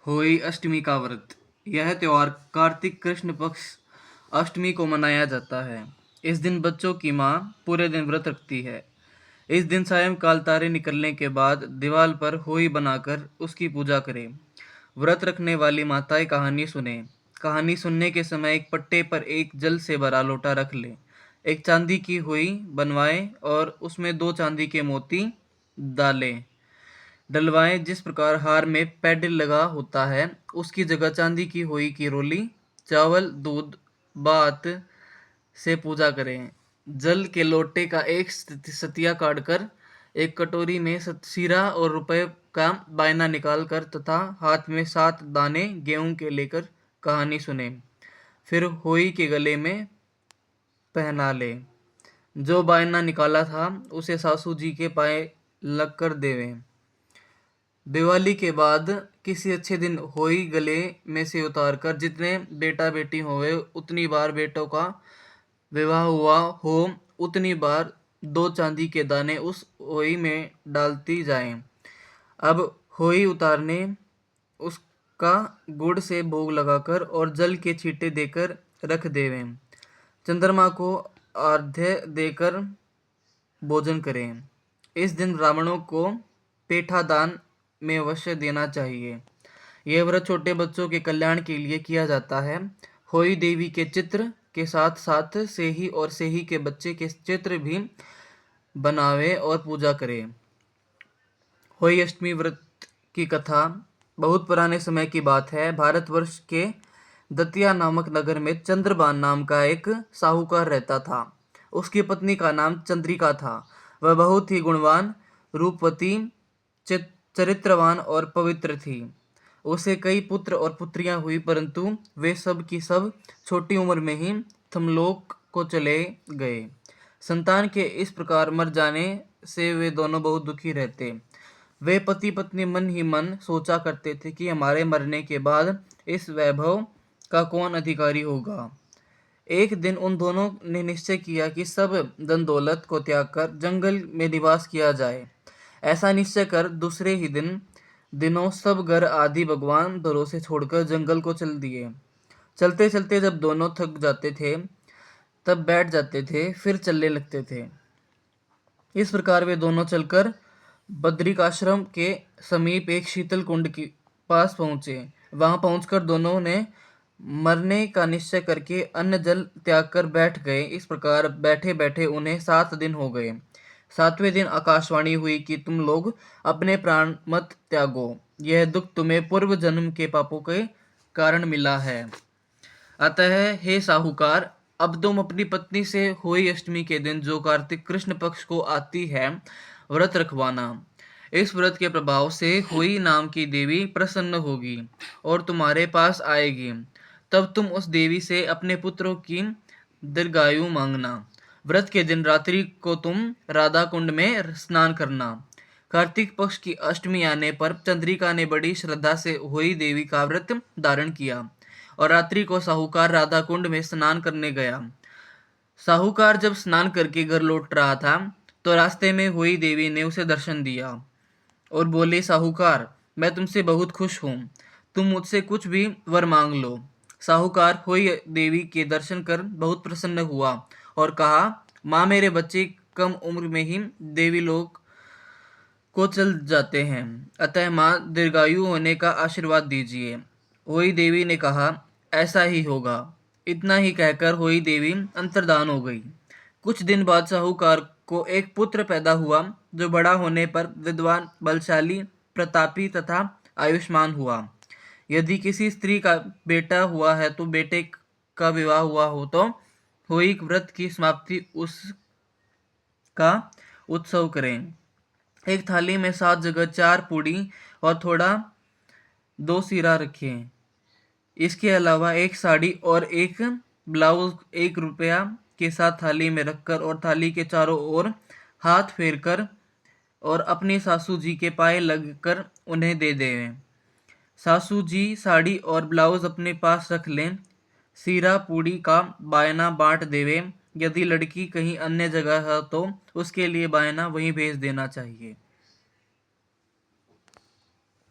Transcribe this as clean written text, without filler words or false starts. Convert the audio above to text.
होई अष्टमी का व्रत। यह त्योहार कार्तिक कृष्ण पक्ष अष्टमी को मनाया जाता है। इस दिन बच्चों की माँ पूरे दिन व्रत रखती है। इस दिन सायंकाल तारे निकलने के बाद दीवार पर होई बनाकर उसकी पूजा करें। व्रत रखने वाली माताएं कहानी सुने। कहानी सुनने के समय एक पट्टे पर एक जल से भरा लोटा रख ले। एक चांदी की होई बनवाएं और उसमें 2 चांदी के मोती डालें डलवाएं। जिस प्रकार हार में पैडल लगा होता है उसकी जगह चांदी की हुई की रोली चावल दूध बात से पूजा करें। जल के लोटे का एक सतिया काटकर एक कटोरी में सीरा और रुपए का बायना निकालकर तथा हाथ में 7 दाने गेहूं के लेकर कहानी सुने। फिर होई के गले में पहना ले। जो बायना निकाला था उसे सासू जी के पाए लग कर देवें। दिवाली के बाद किसी अच्छे दिन होई गले में से उतारकर जितने बेटा बेटी होवे उतनी बार बेटों का विवाह हुआ हो उतनी बार 2 चांदी के दाने उस होई में डालती जाएं। अब होई उतारने उसका गुड़ से भोग लगाकर और जल के छींटे देकर रख देवें। चंद्रमा को अर्घ्य देकर भोजन करें। इस दिन रावणों को पेठा दान में अवश्य देना चाहिए। यह व्रत छोटे बच्चों के कल्याण के लिए किया जाता है। होई देवी के चित्र के साथ साथ सेही और सेही के बच्चे के चित्र भी बनावे और पूजा करें। होई अष्टमी व्रत की कथा बहुत पुराने समय की बात है। भारतवर्ष के दतिया नामक नगर में चंद्रभान नाम का एक साहूकार रहता था। उसकी पत्नी का नाम चंद्रिका था। वह बहुत ही गुणवान, रूपवती, चरित्रवान और पवित्र थी। उसे कई पुत्र और पुत्रियां हुई, परंतु वे सब की सब छोटी उम्र में ही थमलोक को चले गए। संतान के इस प्रकार मर जाने से वे दोनों बहुत दुखी रहते। वे पति पत्नी मन ही मन सोचा करते थे कि हमारे मरने के बाद इस वैभव का कौन अधिकारी होगा। एक दिन उन दोनों ने निश्चय किया कि सब धन दौलत को त्याग कर जंगल में निवास किया जाए। ऐसा निश्चय कर दूसरे ही दिनों सब घर आदि भगवान भरोसे छोड़कर जंगल को चल दिए। चलते चलते जब दोनों थक जाते थे तब बैठ जाते थे, फिर चलने लगते थे। इस प्रकार वे दोनों चलकर बद्रिकाश्रम के समीप एक शीतल कुंड के पास पहुंचे। वहां पहुंचकर दोनों ने मरने का निश्चय करके अन्न जल त्याग कर बैठ गए। इस प्रकार बैठे बैठे उन्हें 7 दिन हो गए। 7वें दिन आकाशवाणी हुई कि तुम लोग अपने प्राण मत त्यागो, यह दुख तुम्हें पूर्व जन्म के पापों के कारण मिला है। अतः हे साहूकार, अब तुम अपनी पत्नी से होई अष्टमी के दिन जो कार्तिक कृष्ण पक्ष को आती है व्रत रखवाना। इस व्रत के प्रभाव से होई नाम की देवी प्रसन्न होगी और तुम्हारे पास आएगी। तब तुम उस देवी से अपने पुत्रों की दीर्घायु मांगना। व्रत के दिन रात्रि को तुम राधा कुंड में स्नान करना। कार्तिक पक्ष की अष्टमी आने पर चंद्रिका ने बड़ी श्रद्धा से होई देवी का व्रत धारण किया और रात्रि को साहूकार राधा कुंड में स्नान करने गया। साहूकार जब स्नान करके घर लौट रहा था तो रास्ते में होई देवी ने उसे दर्शन दिया और बोले, साहूकार, मैं तुमसे बहुत खुश हूँ, तुम मुझसे कुछ भी वर मांग लो। साहूकार होई देवी के दर्शन कर बहुत प्रसन्न हुआ और कहा, माँ, मेरे बच्चे कम उम्र में ही देवी लोक को चल जाते हैं, अतः माँ दीर्घायु होने का आशीर्वाद दीजिए। होई देवी ने कहा, ऐसा ही होगा। इतना ही कहकर होई देवी अंतर्धान हो गई। कुछ दिन बाद साहूकार को एक पुत्र पैदा हुआ जो बड़ा होने पर विद्वान, बलशाली, प्रतापी तथा आयुष्मान हुआ। यदि किसी स्त्री का बेटा हुआ है तो बेटे का विवाह हुआ हो तो होई व्रत की समाप्ति उसका उत्सव करें। एक थाली में 7 जगह 4 पूड़ी और थोड़ा 2 सीरा रखें। इसके अलावा एक साड़ी और एक ब्लाउज 1 रुपया के साथ थाली में रखकर और थाली के चारों ओर हाथ फेरकर और अपनी सासू जी के पाए लगकर उन्हें दे दें। सासू जी साड़ी और ब्लाउज अपने पास रख लें। सीरा पूड़ी का बायना बांट देवे। यदि लड़की कहीं अन्य जगह है तो उसके लिए बायना वहीं भेज देना चाहिए।